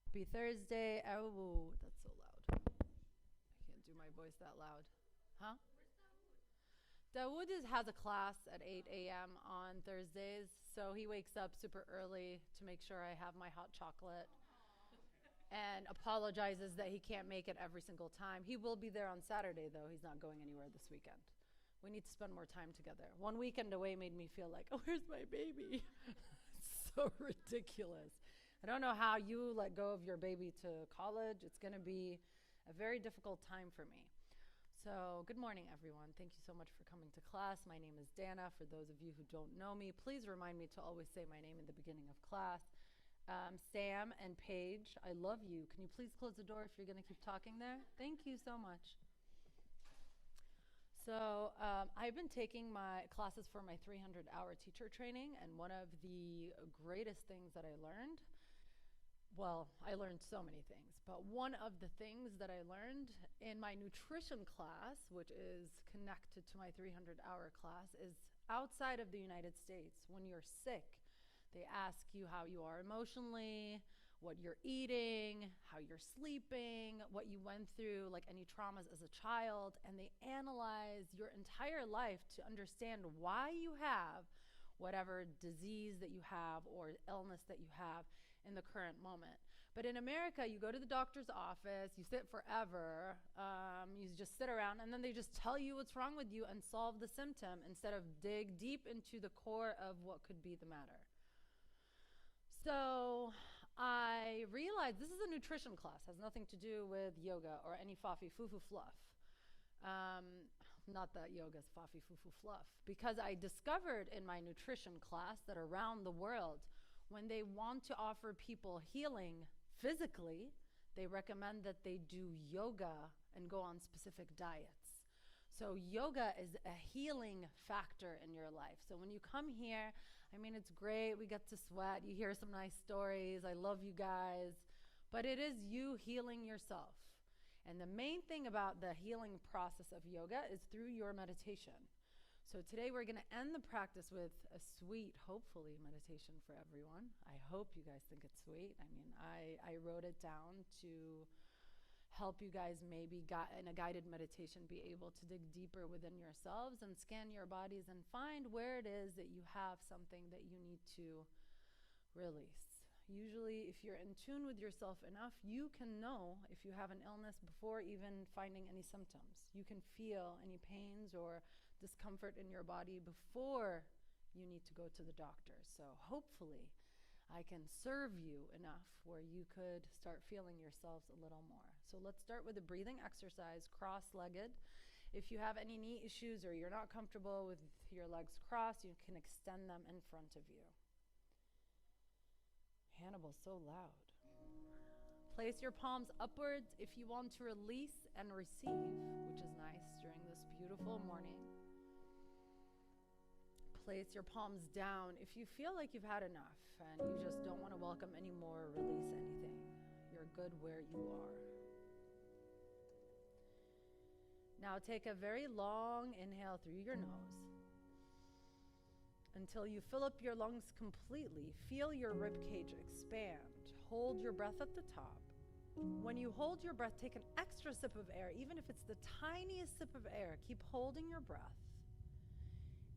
Happy Thursday. Oh, that's so loud. I can't do my voice that loud. Huh? Has a class at 8 a.m. on Thursdays, so he wakes up super early to make sure I have my hot chocolate and apologizes that he can't make it every single time. He will be there on Saturday, though. He's not going anywhere this weekend. We need to spend more time together. One weekend away made me feel like, oh, where's my baby? It's so ridiculous. I don't know how you let go of your baby to college. It's going to be a very difficult time for me. So, good morning, everyone. Thank you so much for coming to class. My name is Dana. For those of you who don't know me, please remind me to always say my name in the beginning of class. Sam and Paige, I love you. Can you please close the door if you're going to keep talking there? Thank you so much. So I've been taking my classes for my 300-hour teacher training, and one of the greatest things that I learned, well, I learned so many things, but one of the things that I learned in my nutrition class, which is connected to my 300-hour class, is outside of the United States, when you're sick, they ask you how you are emotionally, what you're eating, how you're sleeping, what you went through, like any traumas as a child, and they analyze your entire life to understand why you have whatever disease that you have or illness that you have in the current moment. But in America, you go to the doctor's office, you sit forever, you just sit around, and then they just tell you what's wrong with you and solve the symptom instead of dig deep into the core of what could be the matter. So I realized this is a nutrition class, has nothing to do with yoga or any fafi fufu fluff. Not that yoga's fafi fufu fluff, because I discovered in my nutrition class that around the world, when they want to offer people healing physically, they recommend that they do yoga and go on specific diets. So yoga is a healing factor in your life. So when you come here, I mean, it's great. We get to sweat. You hear some nice stories. I love you guys. But it is you healing yourself. And the main thing about the healing process of yoga is through your meditation. So today we're going to end the practice with a sweet, hopefully, meditation for everyone. I hope you guys think it's sweet. I mean, I wrote it down to help you guys maybe in a guided meditation be able to dig deeper within yourselves and scan your bodies and find where it is that you have something that you need to release. Usually, if you're in tune with yourself enough, you can know if you have an illness before even finding any symptoms. You can feel any pains or discomfort in your body before you need to go to the doctor. So hopefully, I can serve you enough where you could start feeling yourselves a little more. So let's start with a breathing exercise, cross-legged. If you have any knee issues or you're not comfortable with your legs crossed, you can extend them in front of you. Hannibal's so loud. Place your palms upwards if you want to release and receive, which is nice during this beautiful morning. Place your palms down if you feel like you've had enough and you just don't want to welcome any more or release anything. You're good where you are. Now take a very long inhale through your nose until you fill up your lungs completely. Feel your rib cage expand. Hold your breath at the top. When you hold your breath, take an extra sip of air, even if it's the tiniest sip of air. Keep holding your breath.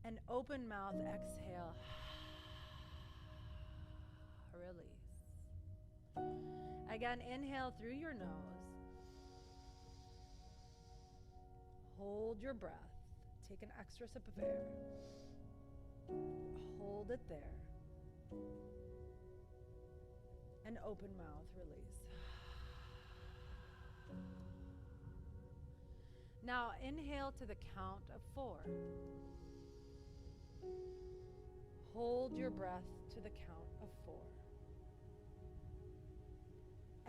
And open mouth, exhale, release. Again, inhale through your nose. Hold your breath. Take an extra sip of air. Hold it there. And open mouth, release. Now inhale to the count of 4. Hold your breath to the count of 4.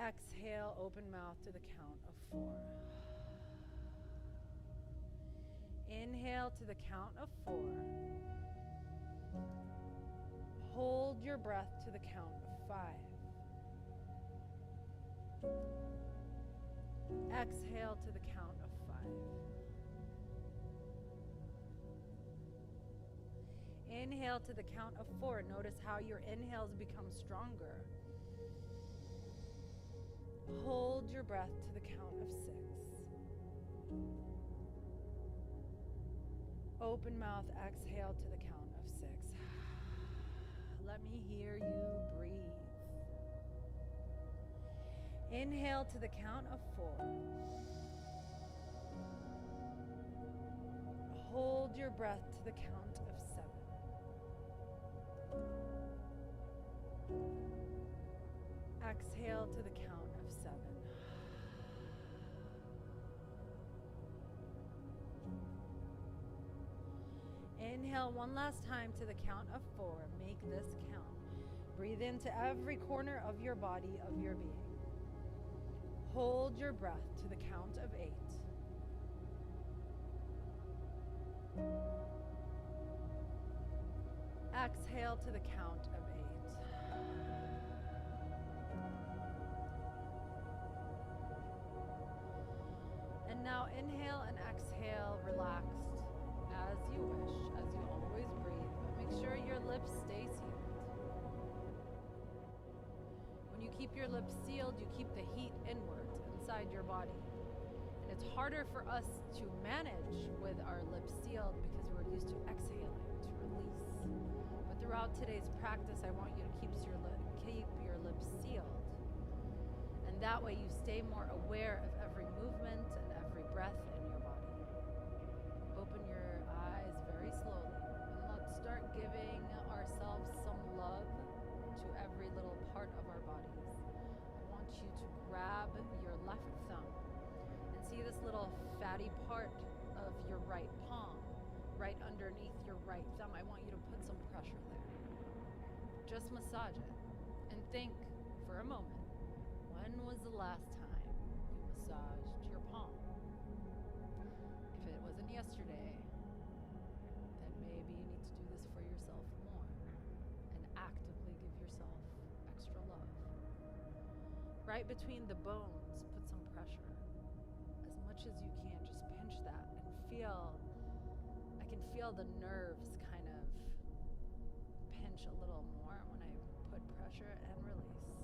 Exhale, open mouth to the count of 4. Inhale to the count of 4. Hold your breath to the count of 5. Exhale to the count of 5. Inhale to the count of 4. Notice how your inhales become stronger. Hold your breath to the count of 6. Open mouth, exhale to the count of 6. Let me hear you breathe. Inhale to the count of 4. Hold your breath to the count of 7. Exhale to the count of 7. Inhale one last time to the count of 4. Make this count. Breathe into every corner of your body, of your being. Hold your breath to the count of 8. Exhale to the count of 8. And now inhale and exhale, relaxed as you wish, as you always breathe. But make sure your lips stay sealed. When you keep your lips sealed, you keep the heat inward inside your body. And it's harder for us to manage with our lips sealed because we're used to exhaling, to release. But throughout today's practice, I want you to keep your lips sealed. And that way you stay more aware of every movement and every breath in your body. Open your eyes very slowly and let's start giving ourselves some love to every little part of our bodies. I want you to grab your left thumb and see this little fatty part of your right palm, right underneath your right thumb. I want you to put some pressure there. Just massage it and think for a moment, when was the last time you massaged your palm? If it wasn't yesterday, then maybe you need to do this for yourself more and actively give yourself extra love. Right between the bones, put some pressure. As much as you can, just pinch that and I can feel the nerves kind of pinch a little more when I put pressure and release.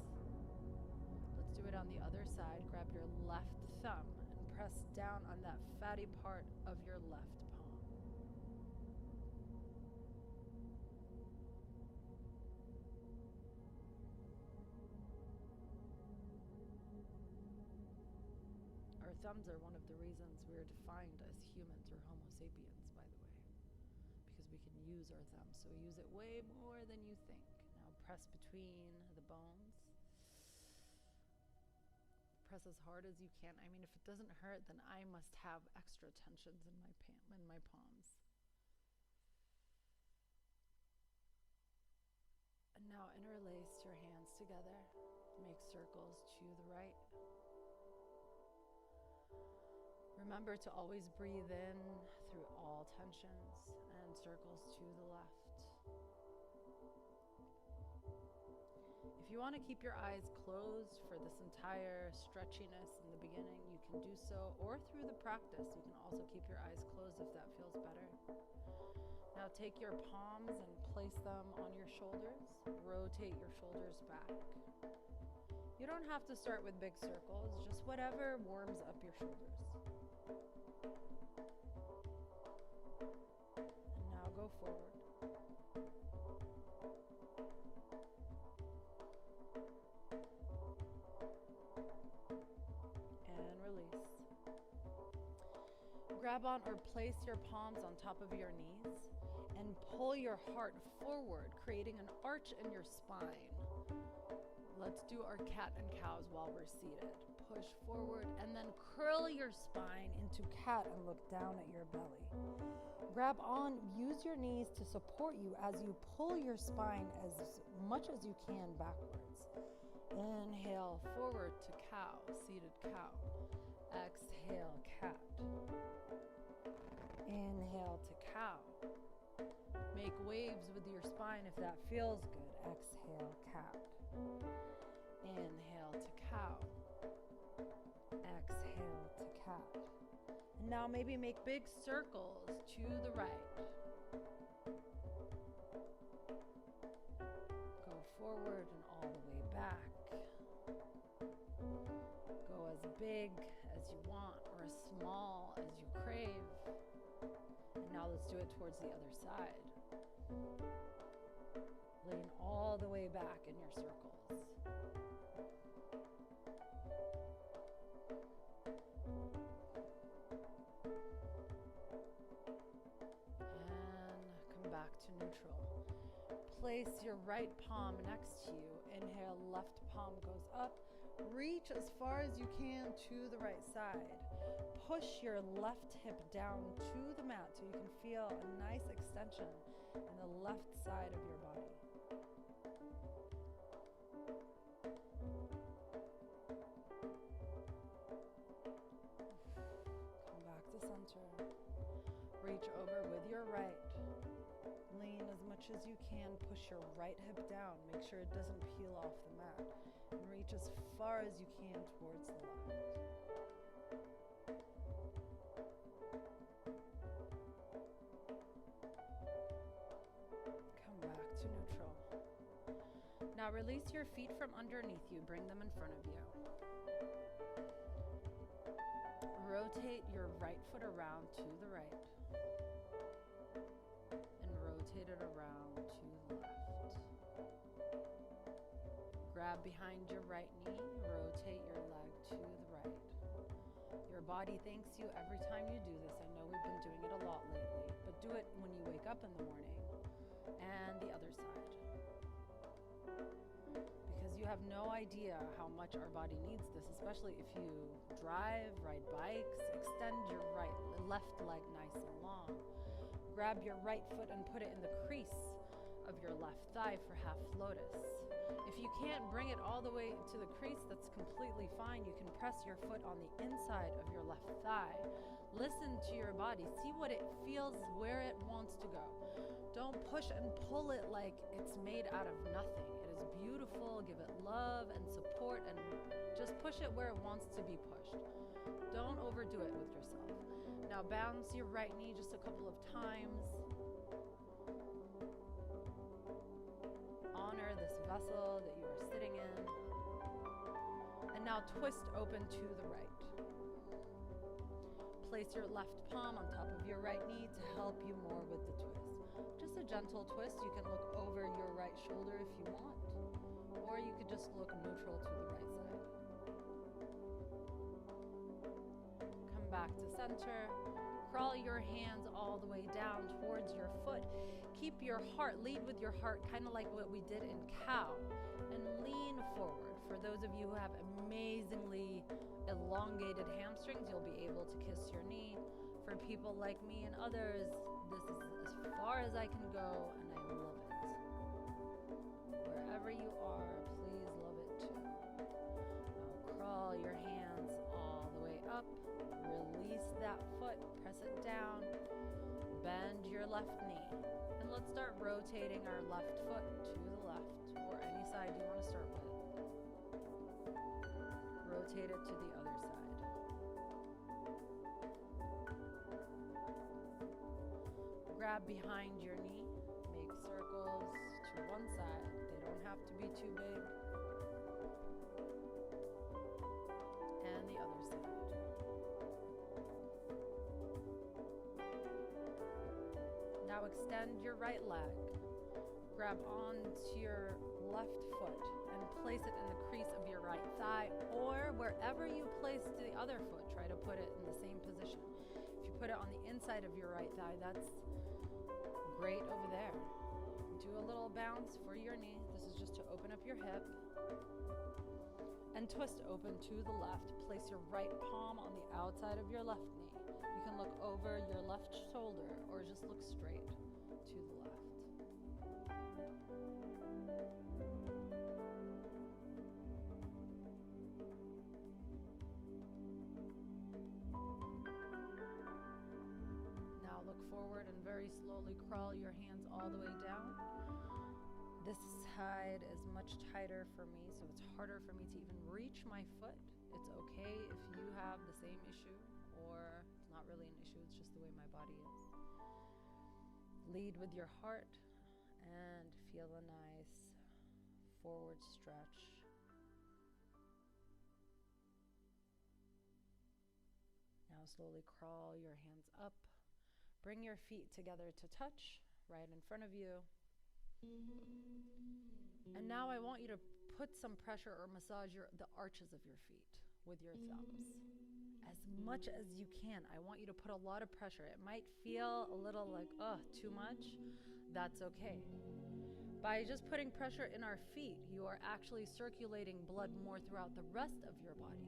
Let's do it on the other side. Grab your left thumb and press down on that fatty part of your left palm. Our thumbs are one of the reasons we're defined as humans or Homo sapiens, by the way, because we can use our thumbs. So we use it way more than you think. Now press between the bones. Press as hard as you can. I mean, if it doesn't hurt, then I must have extra tensions in my palms. And now interlace your hands together. Make circles to the right. Remember to always breathe in through all tensions and circles to the left. If you want to keep your eyes closed for this entire stretchiness in the beginning, you can do so, or through the practice, you can also keep your eyes closed if that feels better. Now take your palms and place them on your shoulders. Rotate your shoulders back. You don't have to start with big circles, just whatever warms up your shoulders. And now go forward. And release. Grab on or place your palms on top of your knees and pull your heart forward, creating an arch in your spine. Let's do our cat and cows while we're seated. Push forward and then curl your spine into cat and look down at your belly. Grab on, use your knees to support you as you pull your spine as much as you can backwards. Inhale forward to cow, seated cow. Exhale, cat. Inhale to cow. Make waves with your spine if that feels good. Exhale, cat. Inhale to cow. Exhale to cat. And now maybe make big circles to the right. Go forward and all the way back. big as you want or as small as you crave. And now let's do it towards the other side. Lean all the way back in your circles. And come back to neutral. Place your right palm next to you. Inhale, left palm goes up. Reach as far as you can to the right side. Push your left hip down to the mat so you can feel a nice extension in the left side of your body. Come back to center. Reach over with your right. Lean as much as you can. Push your right hip down. Make sure it doesn't peel off the mat. And reach as far as you can towards the left. Come back to neutral. Now release your feet from underneath you. Bring them in front of you. Rotate your right foot around to the right. And rotate it around to the left. Grab behind your right knee, rotate your leg to the right. Your body thanks you every time you do this. I know we've been doing it a lot lately, but do it when you wake up in the morning and the other side. Because you have no idea how much our body needs this, especially if you drive, ride bikes. Extend your left leg nice and long. Grab your right foot and put it in the crease of your left thigh for half lotus. If you can't bring it all the way to the crease, that's completely fine. You can press your foot on the inside of your left thigh. Listen to your body. See what it feels, where it wants to go. Don't push and pull it like it's made out of nothing. It is beautiful. Give it love and support and just push it where it wants to be pushed. Don't overdo it with yourself. Now bounce your right knee just a couple of times. Honor this vessel that you are sitting in. And now twist open to the right. Place your left palm on top of your right knee to help you more with the twist. Just a gentle twist. You can look over your right shoulder if you want, or you could just look neutral to the right side. Come back to center. Crawl your hands all the way down towards your foot. Keep your heart, lead with your heart, kind of like what we did in cow, and lean forward. For those of you who have amazingly elongated hamstrings, you'll be able to kiss your knee. For people like me and others, this is as far as I can go, and I love it. Wherever you are, please love it too. Now crawl your hands all the way up. Release that foot, press it down, bend your left knee. And let's start rotating our left foot to the left, or any side you want to start with. Rotate it to the other side. Grab behind your knee, make circles to one side. They don't have to be too big. And the other side. Now extend your right leg. Grab onto your left foot and place it in the crease of your right thigh, or wherever you place the other foot, try to put it in the same position. If you put it on the inside of your right thigh, that's great over there. Do a little bounce for your knee. This is just to open up your hip. And twist open to the left. Place your right palm on the outside of your left knee. You can look over your left shoulder or just look straight to the left. Now look forward and very slowly crawl your hands all the way down. This side is much tighter for me, so it's harder for me to even reach my foot. It's okay if you have the same issue, or it's not really an issue, it's just the way my body is. Lead with your heart and feel a nice forward stretch. slowly crawl your hands up. Bring your feet together to touch right in front of you. And now I want you to put some pressure or massage the arches of your feet with your thumbs. As much as you can. I want you to put a lot of pressure. It might feel a little like, too much. That's okay. By just putting pressure in our feet, you are actually circulating blood more throughout the rest of your body.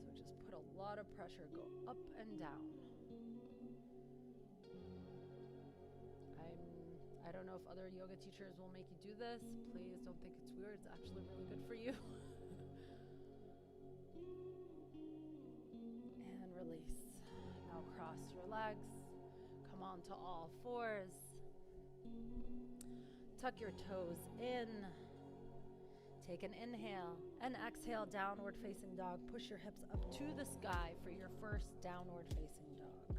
So just put a lot of pressure, go up and down. I don't know if other yoga teachers will make you do this. Please don't think it's weird. It's actually really good for you. And release. Now cross your legs. Come on to all fours. Tuck your toes in. Take an inhale and exhale, downward facing dog. Push your hips up to the sky for your first downward facing dog.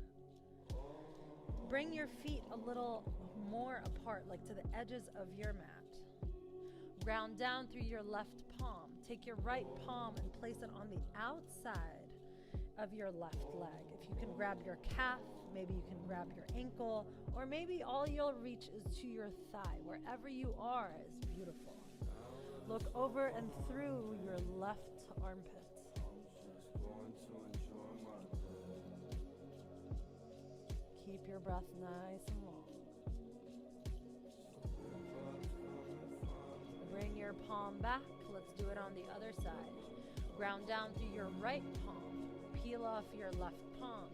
Bring your feet a little more apart, like to the edges of your mat. Ground down through your left palm. Take your right palm and place it on the outside of your left leg. If you can grab your calf, maybe you can grab your ankle, or maybe all you'll reach is to your thigh. Wherever you are is beautiful. Look over and through your left armpit. Keep your breath nice and long. Bring your palm back. Let's do it on the other side. Ground down through your right palm. Peel off your left palm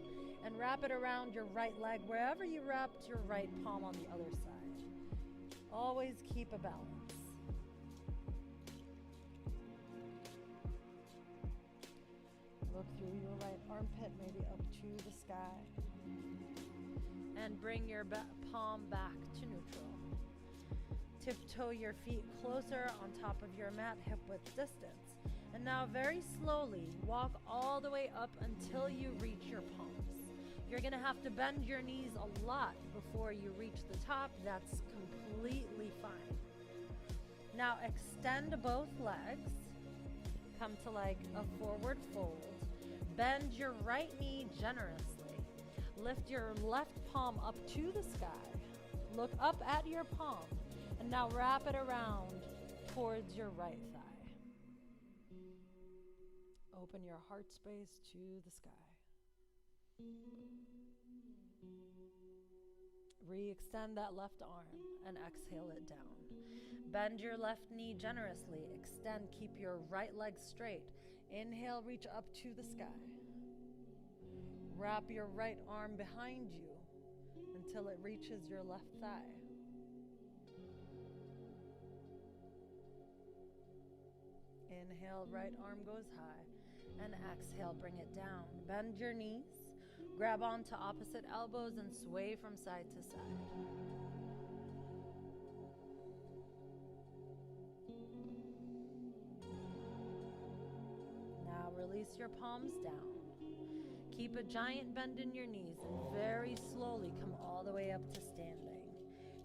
and wrap it around your right leg wherever you wrapped your right palm on the other side. Always keep a balance. Look through your right armpit, maybe up to the sky. And bring your palm back to neutral. Tiptoe your feet closer on top of your mat, hip width distance. And now very slowly walk all the way up until you reach your palms. You're gonna have to bend your knees a lot before you reach the top. That's completely fine. Now extend both legs. Come to like a forward fold. Bend your right knee generously. Lift your left palm up to the sky. Look up at your palm. And now wrap it around towards your right thigh. Open your heart space to the sky. Re-extend that left arm and exhale it down. Bend your left knee generously. Extend, keep your right leg straight. Inhale, reach up to the sky. Wrap your right arm behind you until it reaches your left thigh. Inhale, right arm goes high, and exhale, bring it down. Bend your knees, grab onto opposite elbows, and sway from side to side. Now release your palms down. Keep a giant bend in your knees and very slowly come all the way up to standing.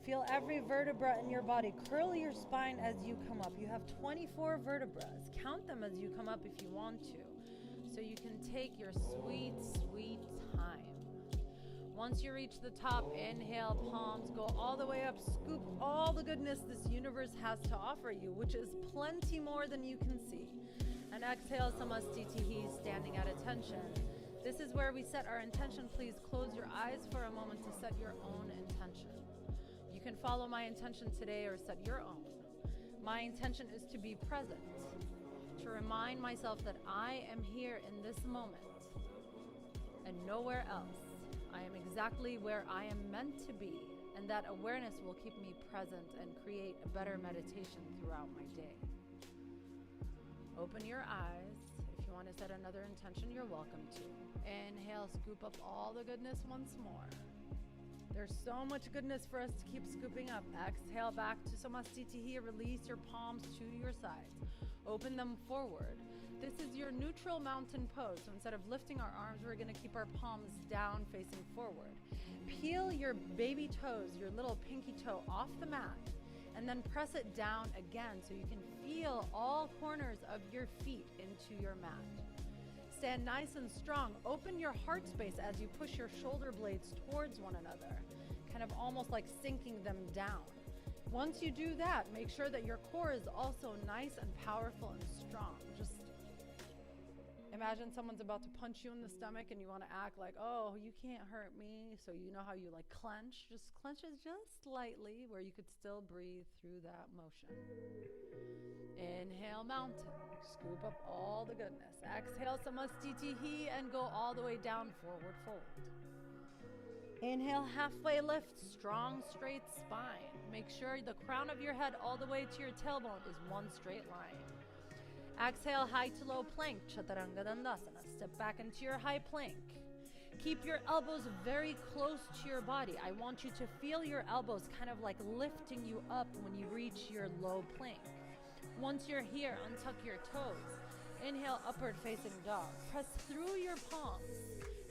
Feel every vertebra in your body. Curl your spine as you come up. You have 24 vertebrae. Count them as you come up if you want to. So you can take your sweet, sweet time. Once you reach the top, inhale, palms, go all the way up, scoop all the goodness this universe has to offer you, which is plenty more than you can see. And exhale, Samastitihi, standing at attention. This is where we set our intention. Please close your eyes for a moment to set your own intention. You can follow my intention today or set your own. My intention is to be present, to remind myself that I am here in this moment and nowhere else. I am exactly where I am meant to be, and that awareness will keep me present and create a better meditation throughout my day. Open your eyes. If you want to set another intention, you're welcome to. Inhale, scoop up all the goodness once more. There's so much goodness for us to keep scooping up. Exhale back to Samastitihi. Release your palms to your sides. Open them forward. This is your neutral mountain pose. So instead of lifting our arms, we're going to keep our palms down facing forward. Peel your baby toes, your little pinky toe off the mat, and then press it down again so you can feel all corners of your feet into your mat. stand nice and strong. Open your heart space as you push your shoulder blades towards one another, kind of almost like sinking them down. Once you do that, make sure that your core is also nice and powerful and strong. Just imagine someone's about to punch you in the stomach and you want to act like, oh, you can't hurt me. So you know how you like clench? Just clench it just slightly where you could still breathe through that motion. Inhale, mountain. Scoop up all the goodness. Exhale, samastitihi, and go all the way down, forward fold. Inhale, halfway lift, strong, straight spine. Make sure the crown of your head all the way to your tailbone is one straight line. Exhale, high to low plank, Chaturanga Dandasana. Step back into your high plank. Keep your elbows very close to your body. I want you to feel your elbows kind of like lifting you up when you reach your low plank. Once you're here, untuck your toes. Inhale, upward facing dog. Press through your palms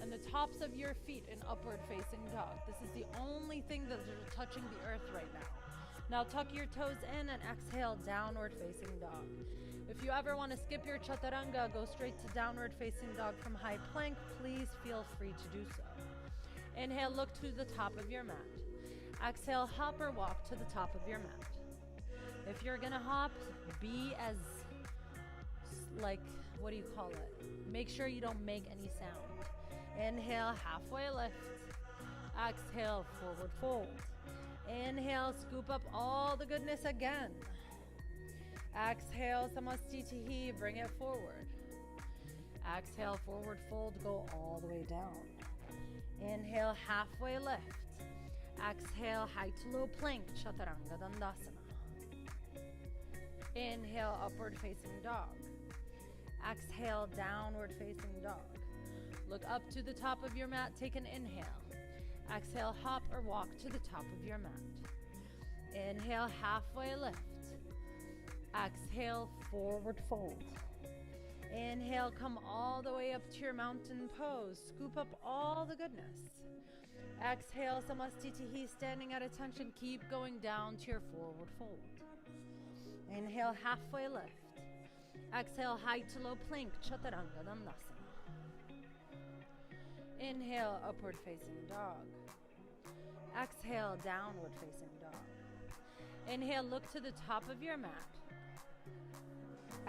and the tops of your feet in upward facing dog. This is the only thing that is touching the earth right now. Now tuck your toes in and exhale, downward facing dog. If you ever want to skip your chaturanga, go straight to downward facing dog from high plank, please feel free to do so. Inhale, look to the top of your mat. Exhale, hop or walk to the top of your mat. If you're gonna hop, be as, like, what do you call it? Make sure you don't make any sound. Inhale, halfway lift. Exhale, forward fold. Inhale, scoop up all the goodness again. Exhale, samastitihi, bring it forward. Exhale, forward fold, go all the way down. Inhale, halfway lift. Exhale, high to low plank, Chaturanga Dandasana. Inhale, upward facing dog. Exhale, downward facing dog. Look up to the top of your mat, take an inhale. Exhale, hop or walk to the top of your mat. Inhale, halfway lift. Exhale, forward fold. Inhale, come all the way up to your mountain pose. Scoop up all the goodness. Exhale, samastitihi, standing at attention. Keep going down to your forward fold. Inhale, halfway lift. Exhale, high to low plank, Chaturanga Dandasana. Inhale, upward facing dog. Exhale, downward facing dog. Inhale, look to the top of your mat.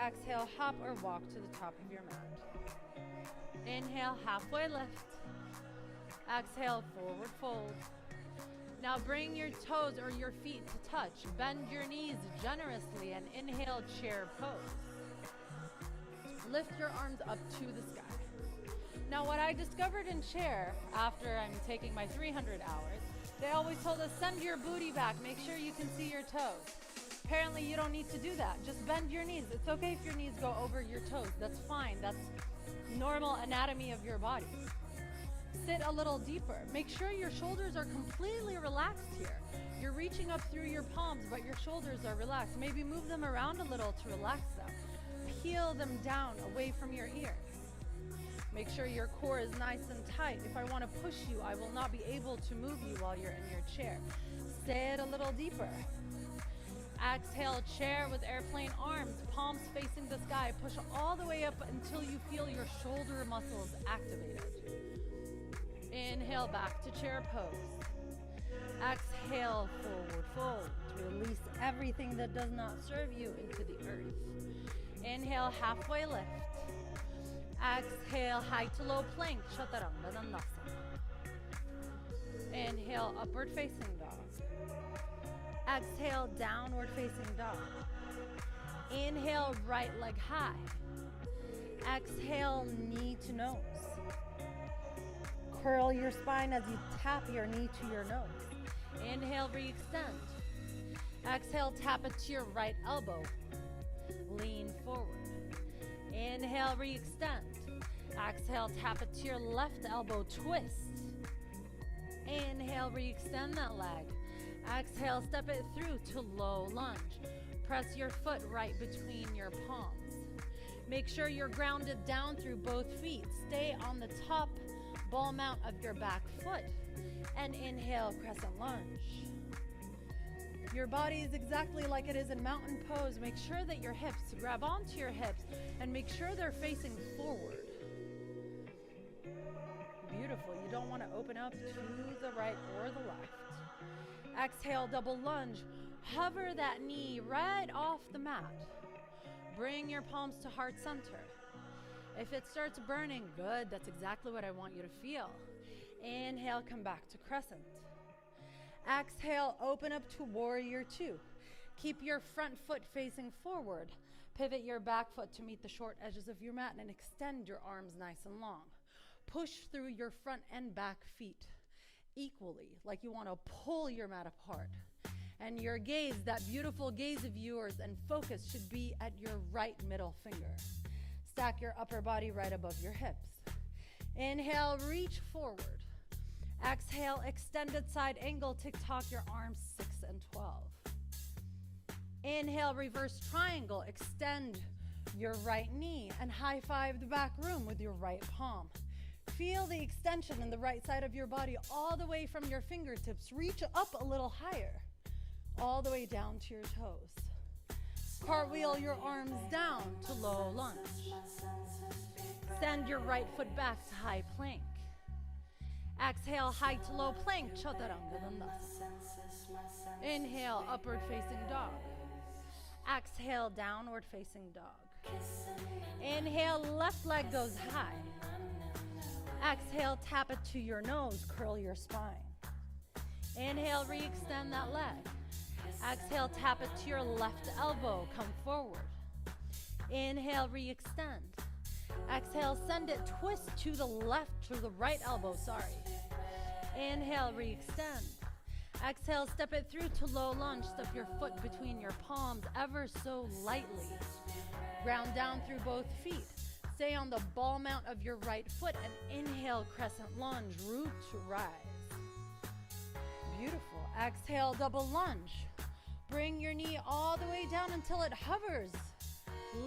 Exhale, hop or walk to the top of your mat. Inhale, halfway lift. Exhale, forward fold. Now bring your toes or your feet to touch. Bend your knees generously and inhale, chair pose. Lift your arms up to the sky. Now what I discovered in chair after I'm taking my 300 hours, they always told us send your booty back, make sure you can see your toes. Apparently you don't need to do that. Just bend your knees. It's okay if your knees go over your toes. That's fine. That's normal anatomy of your body. Sit a little deeper. Make sure your shoulders are completely relaxed here. You're reaching up through your palms, but your shoulders are relaxed. Maybe move them around a little to relax them. Peel them down away from your ears. Make sure your core is nice and tight. If I want to push you, I will not be able to move you while you're in your chair. Sit a little deeper. Exhale, chair with airplane arms, palms facing the sky. Push all the way up until you feel your shoulder muscles activated. Inhale, back to chair pose. Exhale, forward fold. Release everything that does not serve you into the earth. Inhale, halfway lift. Exhale, high to low plank, Chaturanga Dandasana. Inhale, upward facing dog. Exhale, downward facing dog. Inhale, right leg high. Exhale, knee to nose. Curl your spine as you tap your knee to your nose. Inhale, re-extend. Exhale, tap it to your right elbow. Lean forward. Inhale, re-extend. Exhale, tap it to your left elbow, twist. Inhale, re-extend that leg. Exhale, step it through to low lunge. Press your foot right between your palms. Make sure you're grounded down through both feet. Stay on the top ball mount of your back foot. And inhale, crescent lunge. Your body is exactly like it is in mountain pose. Make sure that your hips, grab onto your hips and make sure they're facing forward. beautiful. You don't want to open up to the right or the left. Exhale, double lunge. Hover that knee right off the mat. Bring your palms to heart center. If it starts burning, good. That's exactly what I want you to feel. Inhale, come back to crescent. Exhale, open up to warrior two. Keep your front foot facing forward. Pivot your back foot to meet the short edges of your mat and extend your arms nice and long. Push through your front and back feet equally, like you want to pull your mat apart. And your gaze, that beautiful gaze of yours and focus, should be at your right middle finger. Stack your upper body right above your hips. Inhale, reach forward. Exhale, extended side angle, tick-tock your arms 6 and 12. Inhale, reverse triangle, extend your right knee and high five the back room with your right palm. Feel the extension in the right side of your body all the way from your fingertips. Reach up a little higher, all the way down to your toes. Cartwheel your arms down to low lunge. Send your right foot back to high plank. Exhale, high to low plank, Chaturanga Dandasana. Inhale, upward facing dog. Exhale, downward facing dog. Inhale, left leg goes high. Exhale, tap it to your nose, curl your spine. Inhale, re-extend that leg. Exhale, tap it to your left elbow, come forward. Inhale, re-extend. Exhale, send it, twist to the left, to the right elbow, sorry. Inhale, re-extend. Exhale, step it through to low lunge. Step your foot between your palms ever so lightly. Ground down through both feet. Stay on the ball mount of your right foot and inhale, crescent lunge, root to rise. Beautiful. Exhale, double lunge. Bring your knee all the way down until it hovers.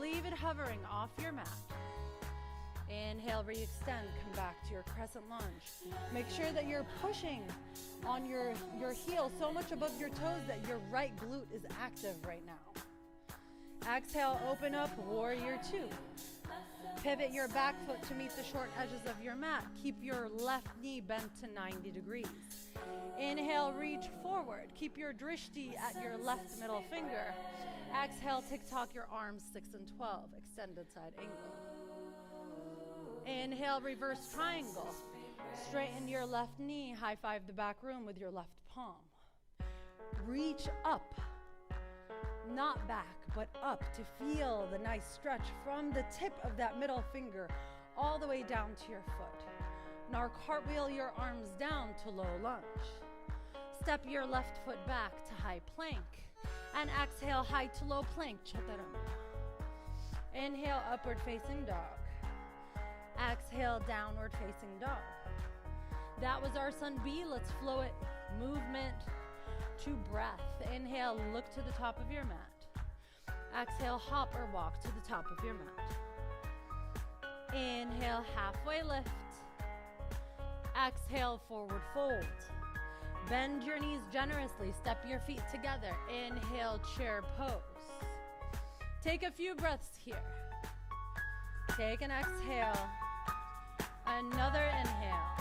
Leave it hovering off your mat. Inhale, re-extend, come back to your crescent lunge. Make sure that you're pushing on your heel so much above your toes that your right glute is active right now. Exhale, open up, warrior two. Pivot your back foot to meet the short edges of your mat. Keep your left knee bent to 90 degrees. Inhale, reach forward. Keep your drishti at your left middle finger. Exhale, tick-tock your arms 6 and 12, extended side angle. Inhale, reverse triangle. Straighten your left knee, high five the back room with your left palm. Reach up, not back, but up to feel the nice stretch from the tip of that middle finger all the way down to your foot. Now cartwheel your arms down to low lunge. Step your left foot back to high plank and exhale, high to low plank, Chaturanga. Inhale, upward facing dog. Exhale, downward facing dog. That was our Sun B. Let's flow it. Movement to breath. Inhale, look to the top of your mat. Exhale, hop or walk to the top of your mat. Inhale, halfway lift. Exhale, forward fold. Bend your knees generously. Step your feet together. Inhale, chair pose. Take a few breaths here. Take an exhale. Another inhale.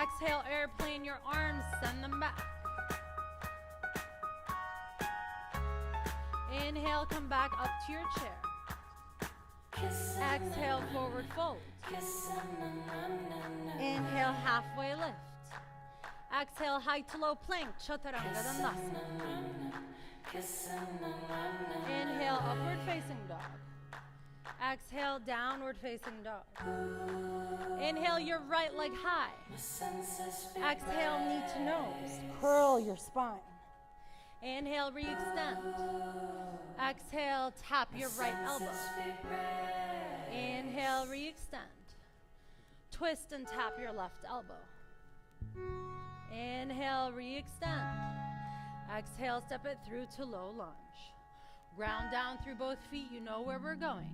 Exhale, airplane your arms, send them back. Inhale, come back up to your chair. Exhale, forward fold. Inhale, halfway lift. Exhale, high to low plank, Chaturanga Dandasana. Inhale, upward facing dog. Exhale, downward facing dog. Inhale, your right leg high. Exhale, knee to nose. Curl your spine. Inhale, re-extend. Exhale, tap your right elbow. Inhale, re-extend. Twist and tap your left elbow. Inhale, re-extend. Exhale, step it through to low lunge. Ground down through both feet, you know where we're going.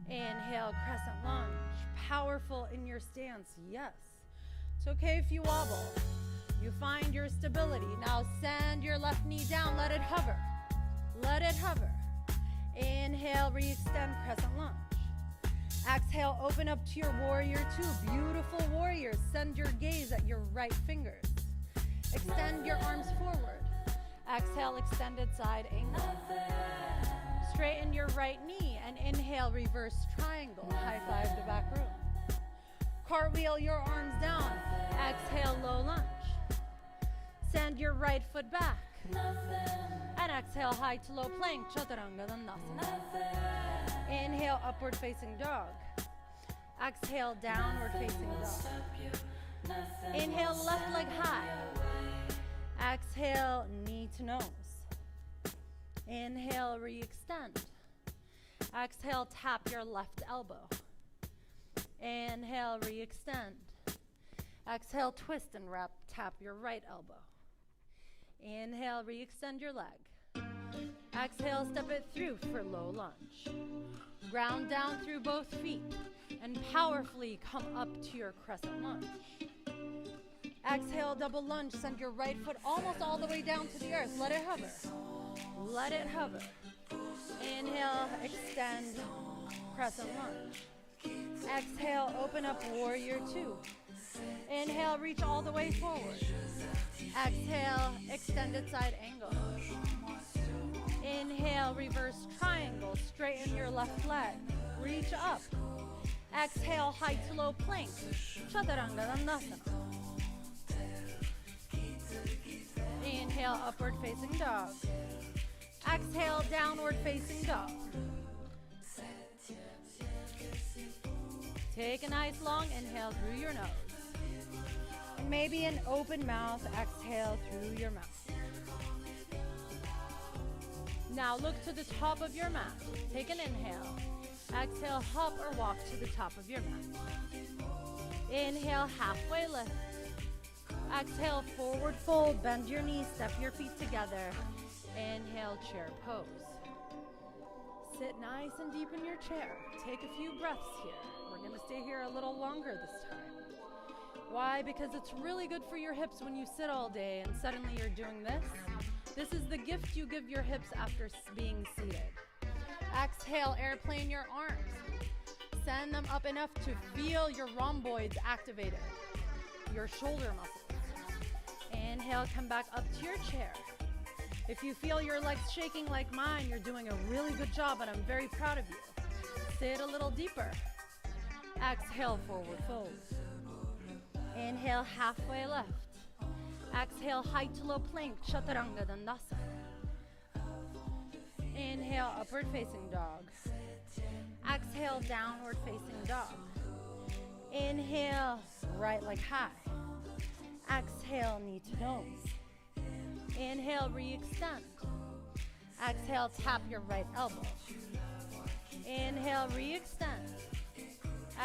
Inhale, crescent lunge. Powerful in your stance, yes. It's okay if you wobble. You find your stability. Now send your left knee down, let it hover. Let it hover. Inhale, re-extend, crescent lunge. Exhale, open up to your warrior two. Beautiful warriors. Send your gaze at your right fingers. Extend your arms forward. Exhale, extended side angle. Straighten your right knee and inhale, reverse triangle. High five the back room. Cartwheel your arms down. Exhale, low lunge. Send your right foot back. And exhale, high to low plank. Chaturanga Dandasana. Inhale, upward facing dog. Exhale, downward facing dog. Inhale, left leg high. Exhale, knee to nose. Inhale, re-extend. Exhale, tap your left elbow. Inhale, re-extend. Exhale, twist and tap your right elbow. Inhale, re-extend your leg. Exhale, step it through for low lunge. Ground down through both feet and powerfully come up to your crescent lunge. Exhale, double lunge. Send your right foot almost all the way down to the earth. Let it hover. Let it hover. Inhale, extend, crescent lunge. Exhale, open up warrior two. Inhale, reach all the way forward. Exhale, extended side angle. Inhale, reverse triangle. Straighten your left leg. Reach up. Exhale, high to low plank. Chaturanga Dandasana. Inhale, upward facing dog. Exhale, downward facing dog. Take a nice long inhale through your nose. And maybe an open mouth, exhale through your mouth. Now look to the top of your mat. Take an inhale. Exhale, hop or walk to the top of your mat. Inhale, halfway lift. Exhale, forward fold. Bend your knees, step your feet together. Inhale, chair pose. Sit nice and deep in your chair. Take a few breaths here. We're going to stay here a little longer this time. Why? Because it's really good for your hips when you sit all day and suddenly you're doing this. This is the gift you give your hips after being seated. Exhale, airplane your arms. Send them up enough to feel your rhomboids activated, your shoulder muscles. Inhale, come back up to your chair. If you feel your legs shaking like mine, you're doing a really good job and I'm very proud of you. Sit a little deeper. Exhale, forward fold. Inhale, halfway left. Exhale, high to low plank, Chaturanga Dandasana. Inhale, upward facing dog. Exhale, downward facing dog. Inhale, right leg high. Exhale, knee to nose. Inhale, re-extend. Exhale, tap your right elbow. Inhale, re-extend.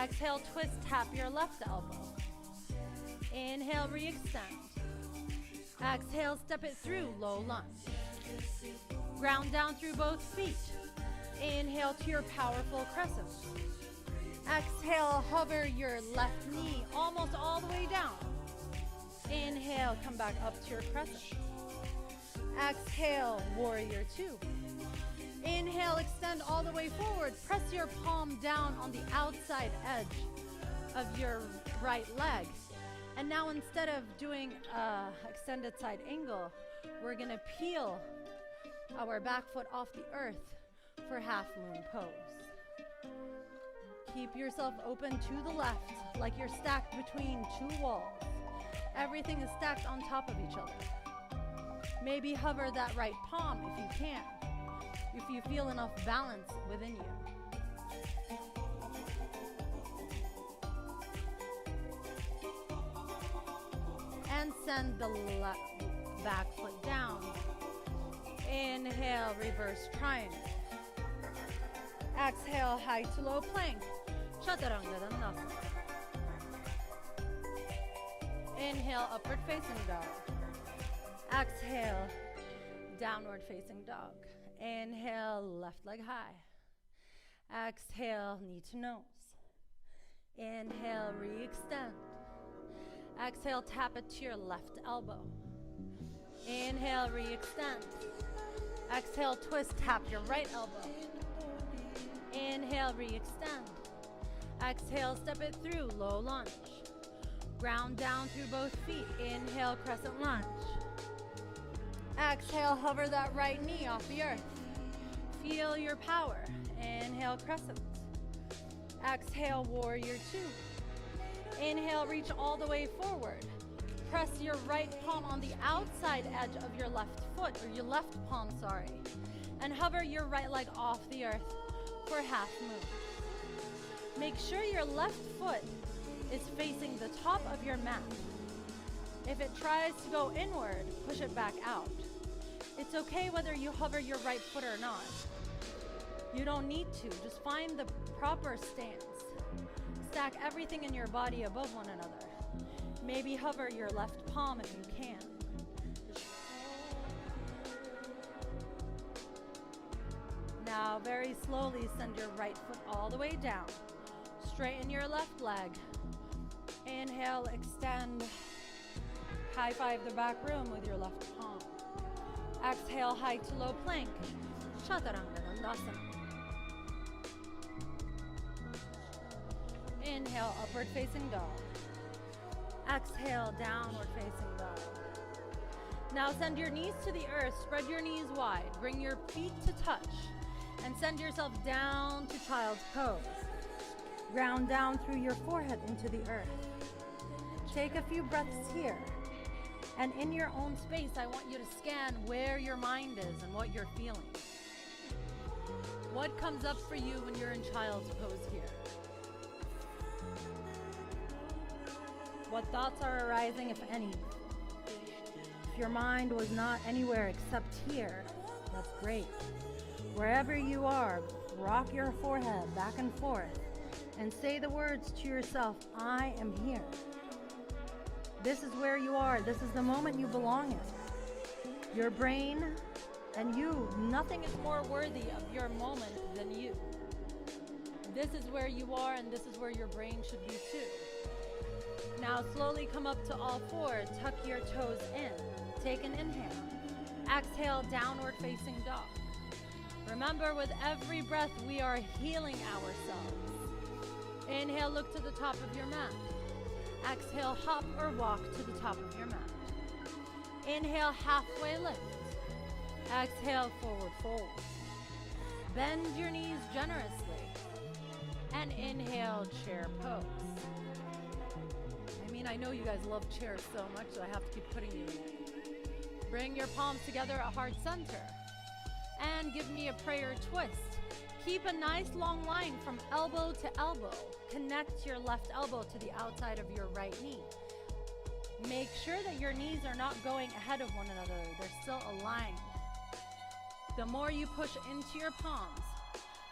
Exhale, twist, tap your left elbow. Inhale, re-extend. Exhale, step it through, low lunge. Ground down through both feet. Inhale to your powerful crescent. Exhale, hover your left knee almost all the way down. Inhale, come back up to your crescent. Exhale, warrior two. Inhale, extend all the way forward. Press your palm down on the outside edge of your right leg. And now instead of doing extended side angle, we're gonna peel our back foot off the earth for half moon pose. Keep yourself open to the left, like you're stacked between two walls. Everything is stacked on top of each other. Maybe hover that right palm if you can, if you feel enough balance within you. And send the back foot down. Inhale, reverse triangle. Exhale, high to low plank. Chaturanga Dandasana. Inhale, upward facing dog. Exhale, downward facing dog. Inhale, left leg high. Exhale, knee to nose. Inhale, re-extend. Exhale, tap it to your left elbow. Inhale, re-extend. Exhale, twist, tap your right elbow. Inhale, re-extend. Exhale, step it through, low lunge. Ground down through both feet. Inhale, crescent lunge. Exhale, hover that right knee off the earth. Feel your power. Inhale, crescent. Exhale, warrior two. Inhale, reach all the way forward. Press your right palm on the outside edge of your left foot, or your left palm, sorry. And hover your right leg off the earth for half move. Make sure your left foot is facing the top of your mat. If it tries to go inward, push it back out. It's okay whether you hover your right foot or not. You don't need to, just find the proper stance. Stack everything in your body above one another. Maybe hover your left palm if you can. Now very slowly send your right foot all the way down. Straighten your left leg. Inhale, extend. High five the back room with your left palm. Exhale, high to low plank. Chaturanga Dandasana. Inhale, upward facing dog. Exhale, downward facing dog. Now send your knees to the earth. Spread your knees wide. Bring your feet to touch. And send yourself down to child's pose. Ground down through your forehead into the earth. Take a few breaths here. And in your own space, I want you to scan where your mind is and what you're feeling. What comes up for you when you're in child's pose here? What thoughts are arising, if any? If your mind was not anywhere except here, that's great. Wherever you are, rock your forehead back and forth and say the words to yourself, I am here. This is where you are. This is the moment you belong in. Your brain and you, nothing is more worthy of your moment than you. This is where you are, and this is where your brain should be too. Now slowly come up to all fours. Tuck your toes in. Take an inhale. Exhale, downward facing dog. Remember, with every breath, we are healing ourselves. Inhale, look to the top of your mat. Exhale, hop or walk to the top of your mat. Inhale, halfway lift. Exhale, forward fold. Bend your knees generously. And inhale, chair pose. I know you guys love chairs so much, so I have to keep putting you in it. Bring your palms together at heart center. And give me a prayer twist. Keep a nice long line from elbow to elbow. Connect your left elbow to the outside of your right knee. Make sure that your knees are not going ahead of one another. They're still aligned. The more you push into your palms,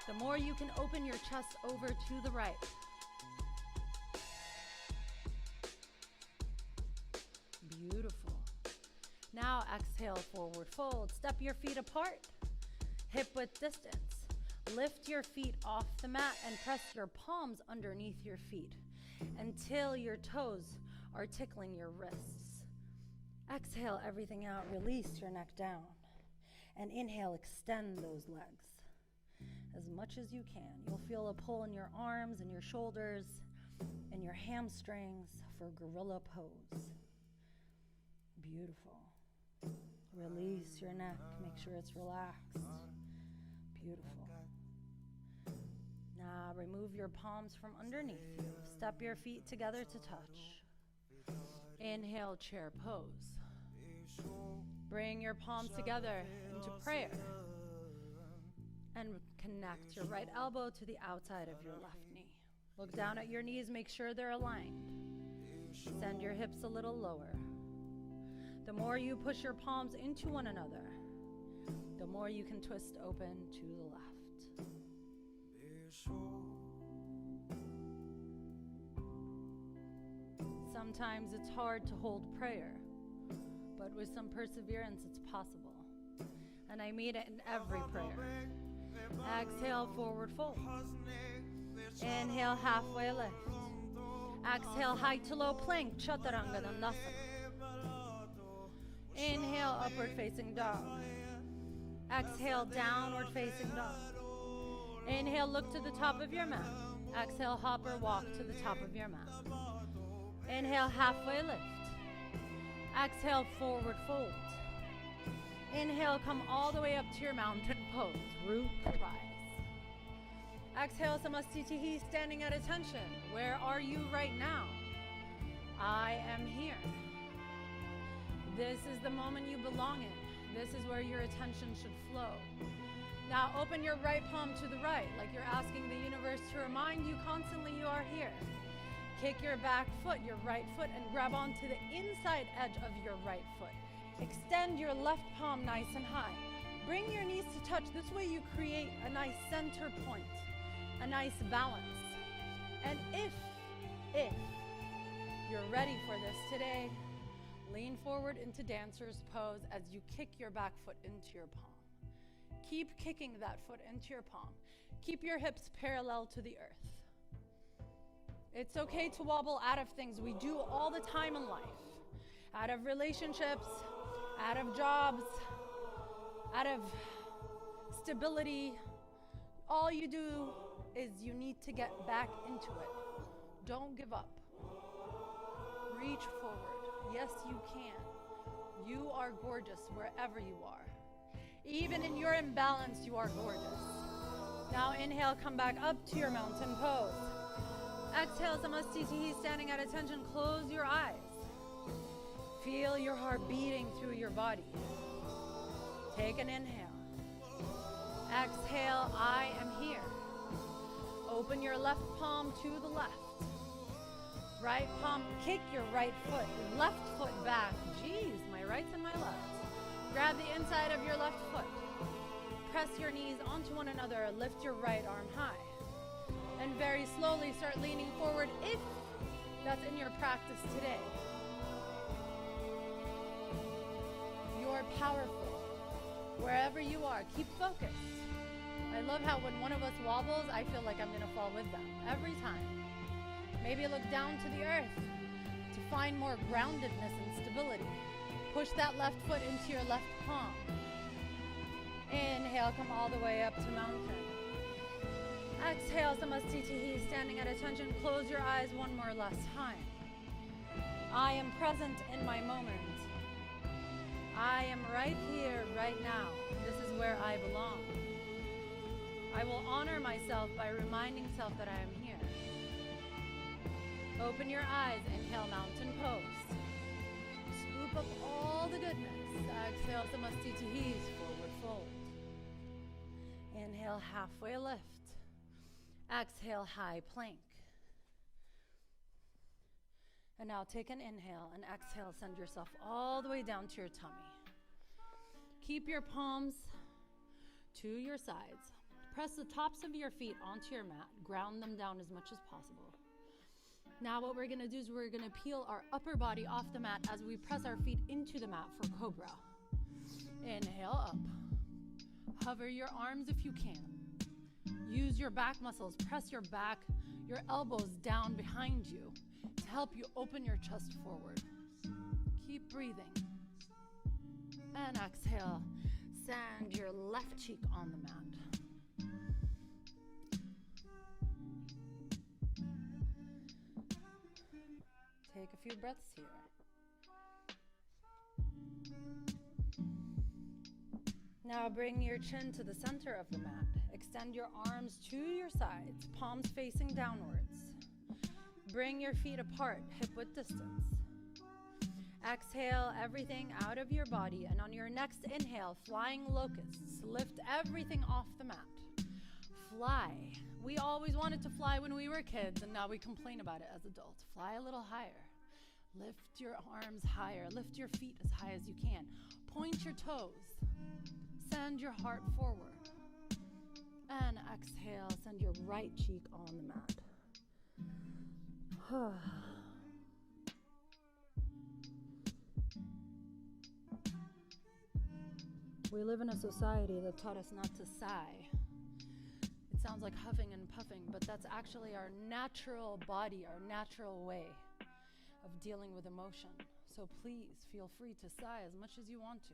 the more you can open your chest over to the right. Beautiful. Now exhale, forward fold. Step your feet apart, hip width distance. Lift your feet off the mat and press your palms underneath your feet until your toes are tickling your wrists. Exhale everything out, release your neck down. And inhale, extend those legs as much as you can. You'll feel a pull in your arms and your shoulders and your hamstrings for gorilla pose. Beautiful. Release your neck. Make sure it's relaxed. Beautiful. Now remove your palms from underneath you. Step your feet together to touch. Inhale, chair pose. Bring your palms together into prayer. And connect your right elbow to the outside of your left knee. Look down at your knees. Make sure they're aligned. Send your hips a little lower. The more you push your palms into one another, the more you can twist open to the left. Sometimes it's hard to hold prayer, but with some perseverance, it's possible. And I mean it in every prayer. Exhale, forward fold. Inhale, halfway lift. Exhale, high to low plank, Chaturanga Dandasana. Inhale, upward facing dog. Exhale, downward facing dog. Inhale, look to the top of your mat. Exhale, hop or walk to the top of your mat. Inhale, halfway lift. Exhale, forward fold. Inhale, come all the way up to your mountain pose, root rise. Exhale, Samastitihi, standing at attention. Where are you right now? I am here. This is the moment you belong in. This is where your attention should flow. Now open your right palm to the right, like you're asking the universe to remind you constantly you are here. Kick your back foot, your right foot, and grab onto the inside edge of your right foot. Extend your left palm nice and high. Bring your knees to touch. This way you create a nice center point, a nice balance. And if you're ready for this today, lean forward into dancer's pose as you kick your back foot into your palm. Keep kicking that foot into your palm. Keep your hips parallel to the earth. It's okay to wobble out of things. We do all the time in life. Out of relationships, out of jobs, out of stability. All you do is you need to get back into it. Don't give up. Reach forward. Yes, you can. You are gorgeous wherever you are. Even in your imbalance, you are gorgeous. Now inhale, come back up to your mountain pose. Exhale, Samastitihi, standing at attention. Close your eyes. Feel your heart beating through your body. Take an inhale. Exhale, I am here. Open your left palm to the left. Right palm, kick your right foot, left foot back. Geez, my right's and my left. Grab the inside of your left foot. Press your knees onto one another. Lift your right arm high. And very slowly start leaning forward if that's in your practice today. You're powerful. Wherever you are, keep focused. I love how when one of us wobbles, I feel like I'm going to fall with them every time. Maybe look down to the earth to find more groundedness and stability. Push that left foot into your left palm. Inhale, come all the way up to mountain. Exhale, Samastitihi, standing at attention. Close your eyes one more last time. I am present in my moment. I am right here, right now. This is where I belong. I will honor myself by reminding self that I am here. Open your eyes, inhale, mountain pose. Scoop up all the goodness. Exhale, Samastitihi, forward fold. Inhale, halfway lift. Exhale, high plank. And now take an inhale and exhale, send yourself all the way down to your tummy. Keep your palms to your sides. Press the tops of your feet onto your mat. Ground them down as much as possible. Now what we're gonna do is we're gonna peel our upper body off the mat as we press our feet into the mat for cobra. Inhale up. Hover your arms if you can. Use your back muscles. Press your back, your elbows down behind you to help you open your chest forward. Keep breathing. And exhale. Sand your left cheek on the mat. Take a few breaths here. Now bring your chin to the center of the mat. Extend your arms to your sides, palms facing downwards. Bring your feet apart, hip width distance. Exhale everything out of your body, and on your next inhale, flying locusts. Lift everything off the mat. Fly. We always wanted to fly when we were kids, and now we complain about it as adults. Fly a little higher. Lift your arms higher. Lift your feet as high as you can. Point your toes. Send your heart forward. And exhale, send your right cheek on the mat. We live in a society that taught us not to sigh. It sounds like huffing and puffing, but that's actually our natural body, our natural way of dealing with emotion. So please feel free to sigh as much as you want to.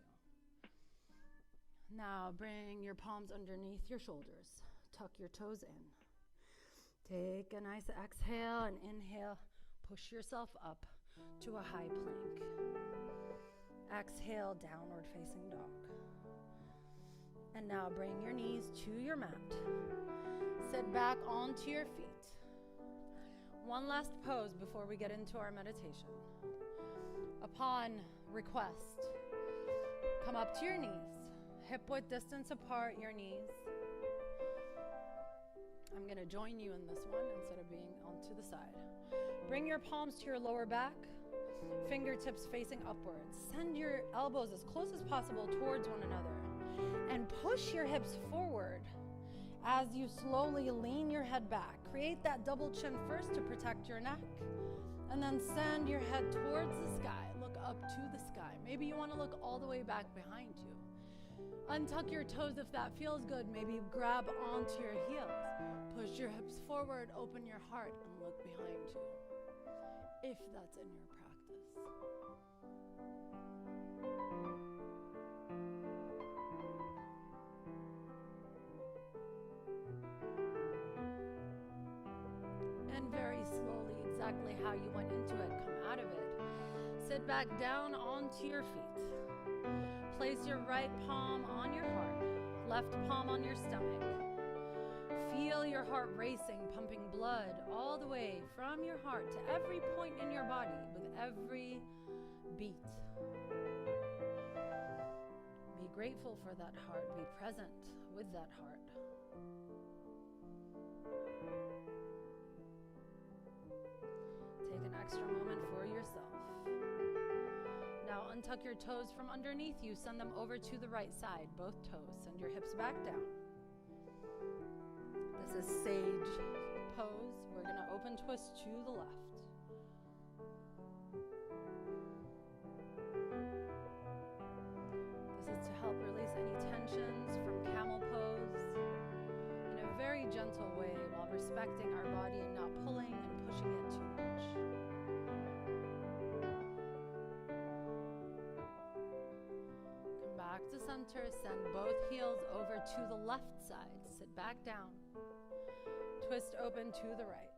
Now bring your palms underneath your shoulders. Tuck your toes in. Take a nice exhale and inhale. Push yourself up to a high plank. Exhale, downward facing dog. And now bring your knees to your mat. Sit back onto your feet. One last pose before we get into our meditation. Upon request, come up to your knees, hip-width distance apart your knees. I'm going to join you in this one instead of being onto the side. Bring your palms to your lower back, fingertips facing upwards. Send your elbows as close as possible towards one another. And push your hips forward as you slowly lean your head back. Create that double chin first to protect your neck. And then send your head towards the sky. Look up to the sky. Maybe you want to look all the way back behind you. Untuck your toes if that feels good. Maybe grab onto your heels. Push your hips forward, open your heart, and look behind you, if that's in your practice. And very slowly, exactly how you went into it, come out of it. Sit back down onto your feet. Place your right palm on your heart, left palm on your stomach. Feel your heart racing, pumping blood all the way from your heart to every point in your body with every beat. Be grateful for that heart. Be present with that heart. Take an extra moment for yourself. Now untuck your toes from underneath you. Send them over to the right side, both toes. Send your hips back down. This is sage pose. We're going to open twist to the left. This is to help release any tensions from camel pose in a very gentle way while respecting our body and not pulling and pushing it too much. Come back to center. Send both heels over to the left side. Sit back down. Twist open to the right.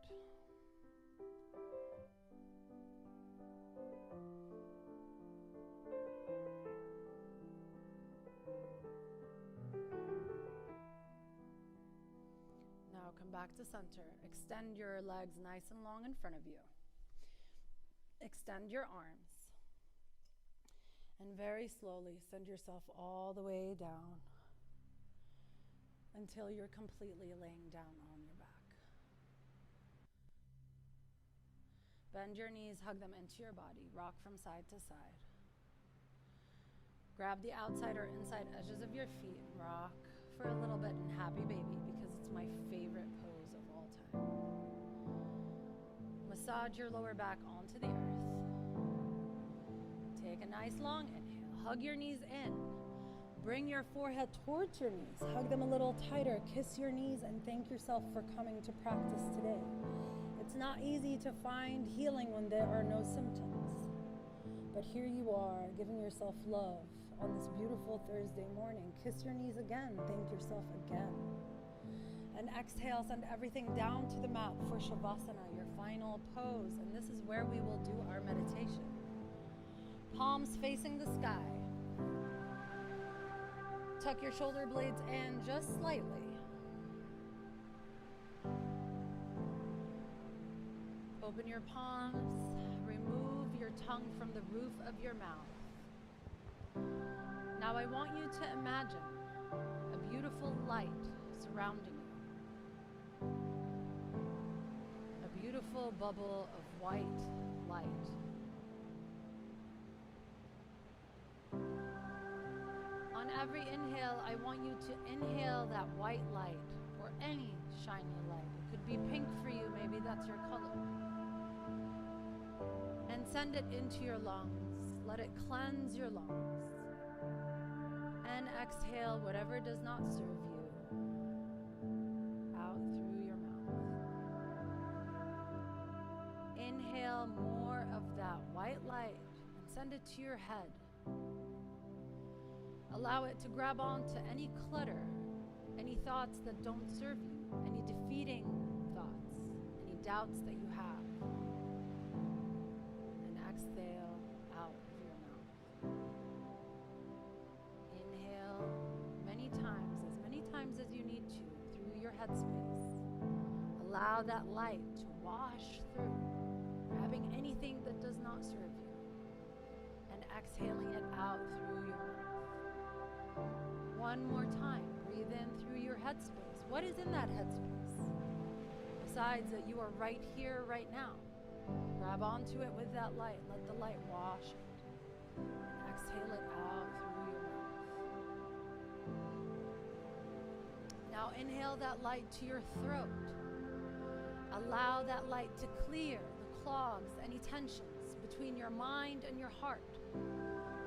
Now come back to center. Extend your legs nice and long in front of you. Extend your arms. And very slowly send yourself all the way down until you're completely laying down on your back. Bend your knees, hug them into your body, rock from side to side. Grab the outside or inside edges of your feet, rock for a little bit and happy baby because it's my favorite pose of all time. Massage your lower back onto the earth. Take a nice long inhale, hug your knees in. Bring your forehead towards your knees. Hug them a little tighter. Kiss your knees and thank yourself for coming to practice today. It's not easy to find healing when there are no symptoms. But here you are, giving yourself love on this beautiful Thursday morning. Kiss your knees again. Thank yourself again. And exhale, send everything down to the mat for Shavasana, your final pose. And this is where we will do our meditation. Palms facing the sky. Tuck your shoulder blades in just slightly. Open your palms. Remove your tongue from the roof of your mouth. Now I want you to imagine a beautiful light surrounding you. A beautiful bubble of white light. On every inhale, I want you to inhale that white light or any shiny light. It could be pink for you, maybe that's your color. And send it into your lungs. Let it cleanse your lungs. And exhale whatever does not serve you out through your mouth. Inhale more of that white light and send it to your head. Allow it to grab onto any clutter, any thoughts that don't serve you, any defeating thoughts. doubts that you have. And exhale out of your mouth. Inhale many times as you need to, through your headspace. Allow that light to wash through, grabbing anything that does not serve you, and exhaling it out through your mouth. One more time, breathe in through your headspace. What is in that headspace? Besides that you are right here, right now. Grab onto it with that light. Let the light wash it. And exhale it out through your mouth. Now inhale that light to your throat. Allow that light to clear the clogs, any tensions between your mind and your heart.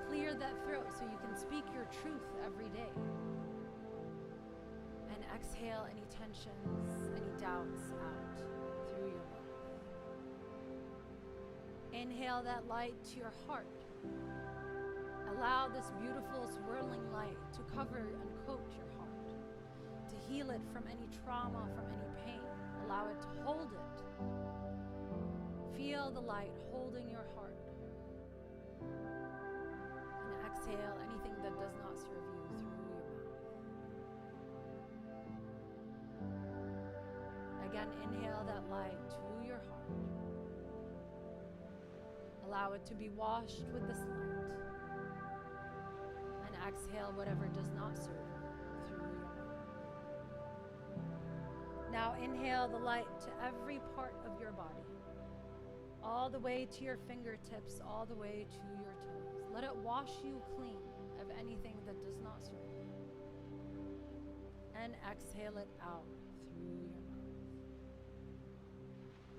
Clear that throat so you can speak your truth every day. And exhale any tensions, any doubts out through your mouth. Inhale that light to your heart. Allow this beautiful swirling light to cover and coat your heart, to heal it from any trauma, from any pain. Allow it to hold it. Feel the light holding your heart. And exhale anything that does not serve you through your mouth. Again, inhale that light to your heart. Allow it to be washed with this light. And exhale whatever does not serve you through your mouth. Now inhale the light to every part of your body, all the way to your fingertips, all the way to your toes. Let it wash you clean of anything that does not serve you. And exhale it out through your mouth.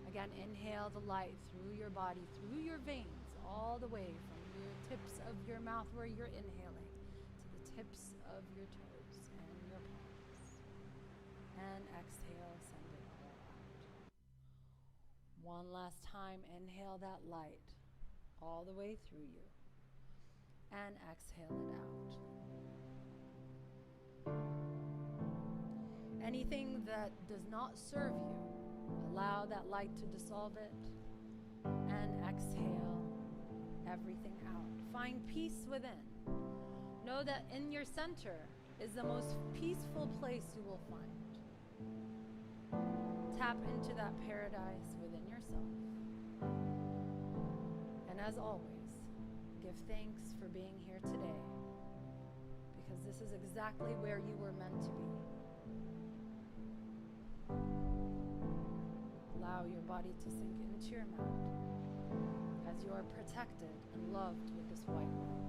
Again, inhale the light through your body, through your veins, all the way from your tips of your mouth where you're inhaling to the tips of your toes and your palms. And exhale, send it all out. One last time, inhale that light all the way through you. And exhale it out. Anything that does not serve you, allow that light to dissolve it. And exhale everything out. Find peace within. Know that in your center is the most peaceful place you will find. Tap into that paradise within yourself. And as always, give thanks for being here today, because this is exactly where you were meant to be. Allow your body to sink into your mat as you are protected and loved with this white light.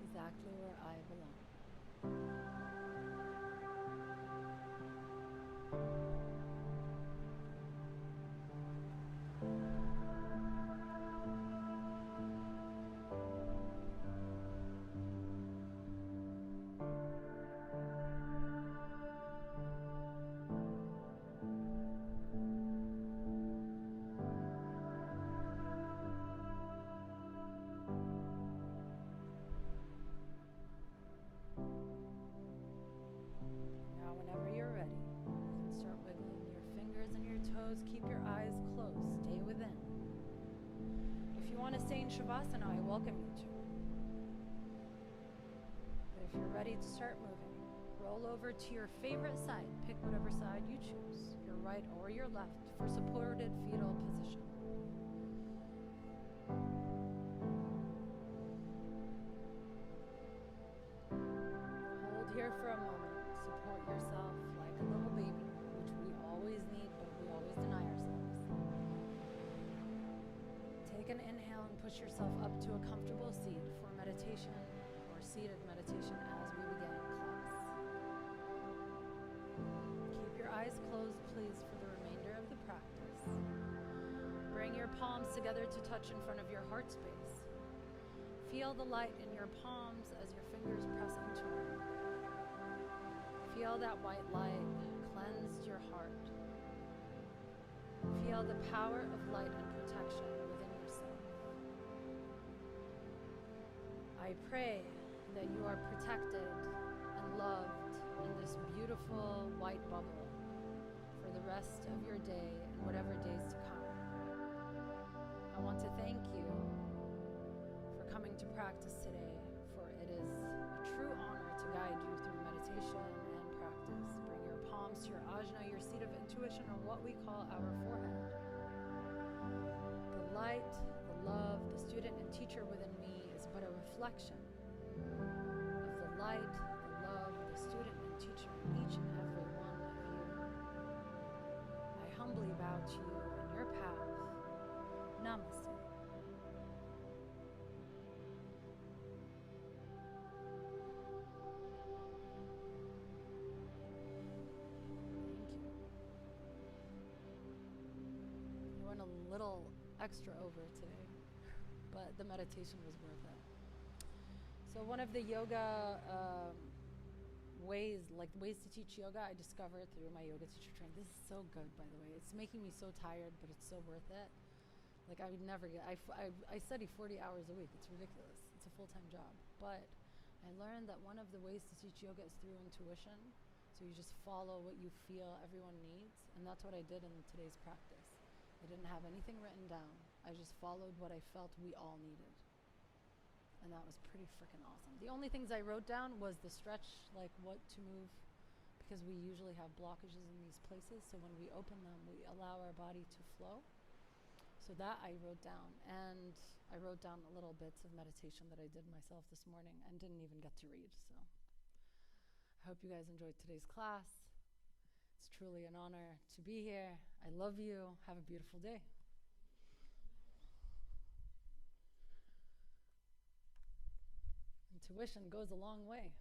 Exactly where I belong. Keep your eyes closed. Stay within. If you want to stay in Shavasana, I welcome you to. But if you're ready to start moving, roll over to your favorite side. Pick whatever side you choose, your right or your left, for supported fetal position. Hold here for a moment. Support yourself like a little baby, which we always need, but we always deny ourselves. Take an inhale and push yourself up to a comfortable seat for meditation or seated meditation as we begin class. Keep your eyes closed, please, for the remainder of the practice. Bring Bring your palms together to touch in front of your heart space. Feel the light in your palms as your fingers press into it. Feel that white light cleanse your heart. Feel the power of light and protection within yourself. I pray that you are protected and loved in this beautiful white bubble for the rest of your day and whatever days to come. I want to thank you for coming to practice today, for it is a true honor to guide you through meditation and practice. Bring your palms to your ajna, your seat of intuition, or what we call our forehead. The light, the love, the student and teacher within me is but a reflection of the light, the love, the student and teacher in each and every one of you. I humbly bow to you in your path. Namaste. A little extra over today, but the meditation was worth it. So one of the yoga ways to teach yoga, I discovered through my yoga teacher training. This is so good, by the way. It's making me so tired, but it's so worth it. Like, I would never get, I study 40 hours a week. It's ridiculous. It's a full-time job. But I learned that one of the ways to teach yoga is through intuition. So you just follow what you feel everyone needs. And that's what I did in today's practice. I didn't have anything written down. I just followed what I felt we all needed. And that was pretty freaking awesome. The only things I wrote down was the stretch, like what to move, because we usually have blockages in these places. So when we open them, we allow our body to flow. So that I wrote down. And I wrote down little bits of meditation that I did myself this morning and didn't even get to read. So I hope you guys enjoyed today's class. It's truly an honor to be here. I love you. Have a beautiful day. Intuition goes a long way.